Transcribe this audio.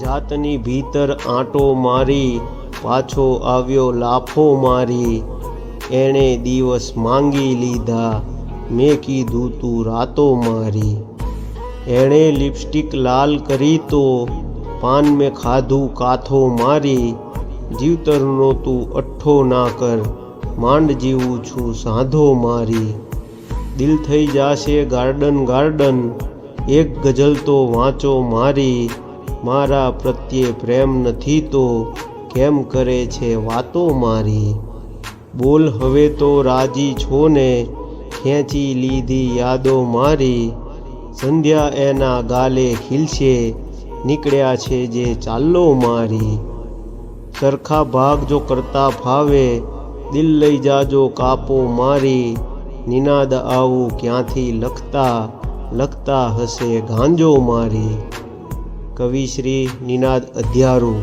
જાતની ભીતર આંટો મારી પાછો આવ્યો લાફો મારી। એણે દિવસ માંગી લીધા મેં કીધું તું રાતો મારી। એણે લિપસ્ટિક લાલ કરી તો પાન મેં ખાધું કાથો મારી। જીવતરનો તું અઠ્ઠો ના કર માંડ જીવું છું સાંધો મારી। દિલ થઈ જાશે ગાર્ડન ગાર્ડન એક ગઝલ તો વાંચો મારી। મારા પ્રત્યે પ્રેમ નથી તો કેમ કરે છે વાતો મારી। બોલ હવે તો રાજી છો ને ખેંચી લીધી યાદો મારી। સંધ્યા એના ગાલે ખીલશે નીકળ્યા છે જે ચાલો મારી। સરખા ભાગ જો કરતા ફાવે દિલ લઈ જાજો કાપો મારી। નિનાદ આવું ક્યાંથી લખતા હશે ગાંજો મારી। કવિ શ્રી નિનાદ અધ્યારું।